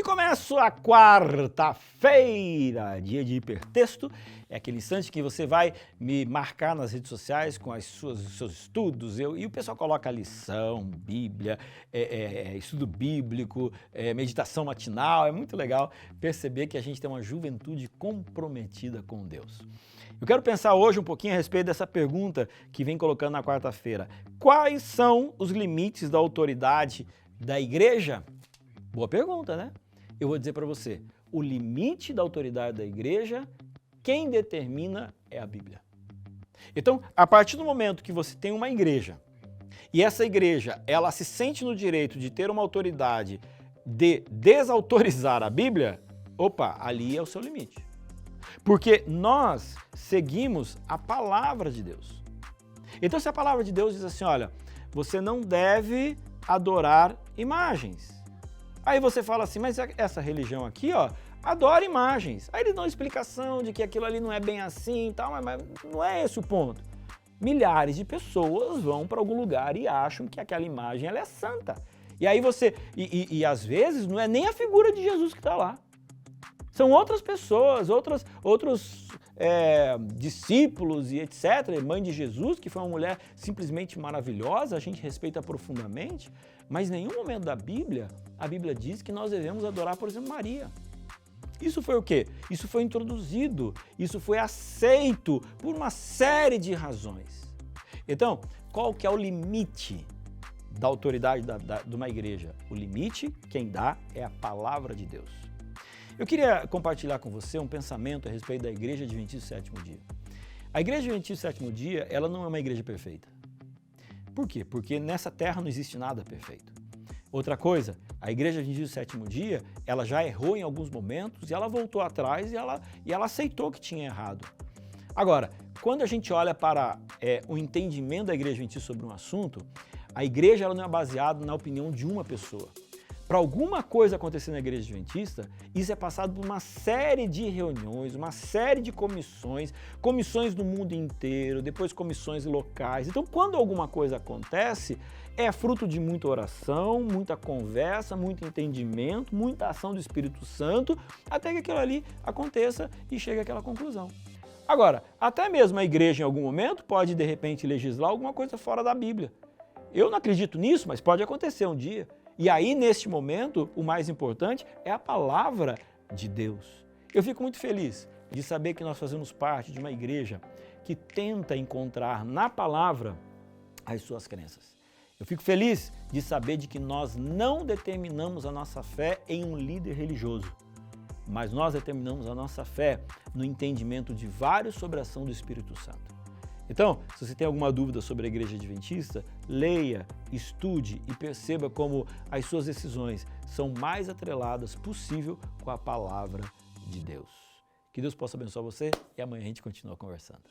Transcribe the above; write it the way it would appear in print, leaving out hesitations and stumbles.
começo a quarta-feira, dia de hipertexto. É aquele instante que você vai me marcar nas redes sociais com os seus estudos. E o pessoal coloca lição, Bíblia, estudo bíblico, meditação matinal. É muito legal perceber que a gente tem uma juventude comprometida com Deus. Eu quero pensar hoje um pouquinho a respeito dessa pergunta que vem colocando na quarta-feira. Quais são os limites da autoridade da igreja? Boa pergunta, né? Eu vou dizer para você, o limite da autoridade da igreja, quem determina é a Bíblia. Então, a partir do momento que você tem uma igreja, e essa igreja, ela se sente no direito de ter uma autoridade de desautorizar a Bíblia, opa, ali é o seu limite. Porque nós seguimos a palavra de Deus. Então, se a palavra de Deus diz assim, olha, você não deve adorar imagens. Aí você fala assim, mas essa religião aqui, ó, adora imagens. Aí eles dão explicação de que aquilo ali não é bem assim e tal, mas não é esse o ponto. Milhares de pessoas vão para algum lugar e acham que aquela imagem ela é santa. E aí você, às vezes não é nem a figura de Jesus que está lá. São outras pessoas, outros discípulos e etc. Mãe de Jesus, que foi uma mulher simplesmente maravilhosa, a gente respeita profundamente, mas em nenhum momento da Bíblia, a Bíblia diz que nós devemos adorar, por exemplo, Maria. Isso foi o quê? Isso foi introduzido, isso foi aceito por uma série de razões. Então, qual que é o limite da autoridade de uma igreja? O limite, quem dá, é a palavra de Deus. Eu queria compartilhar com você um pensamento a respeito da Igreja Adventista do Sétimo Dia. A Igreja Adventista do Sétimo Dia, ela não é uma igreja perfeita. Por quê? Porque nessa terra não existe nada perfeito. Outra coisa, a Igreja Adventista do Sétimo Dia, ela já errou em alguns momentos e ela voltou atrás e ela aceitou que tinha errado. Agora, quando a gente olha para o entendimento da Igreja Adventista sobre um assunto, a igreja ela não é baseada na opinião de uma pessoa. Para alguma coisa acontecer na Igreja Adventista, isso é passado por uma série de reuniões, uma série de comissões do mundo inteiro, depois comissões locais. Então, quando alguma coisa acontece, é fruto de muita oração, muita conversa, muito entendimento, muita ação do Espírito Santo, até que aquilo ali aconteça e chegue àquela conclusão. Agora, até mesmo a igreja em algum momento pode, de repente, legislar alguma coisa fora da Bíblia. Eu não acredito nisso, mas pode acontecer um dia. E aí, neste momento, o mais importante é a palavra de Deus. Eu fico muito feliz de saber que nós fazemos parte de uma igreja que tenta encontrar na palavra as suas crenças. Eu fico feliz de saber de que nós não determinamos a nossa fé em um líder religioso, mas nós determinamos a nossa fé no entendimento de vários sobre a ação do Espírito Santo. Então, se você tem alguma dúvida sobre a Igreja Adventista, leia, estude e perceba como as suas decisões são mais atreladas possível com a palavra de Deus. Que Deus possa abençoar você e amanhã a gente continua conversando.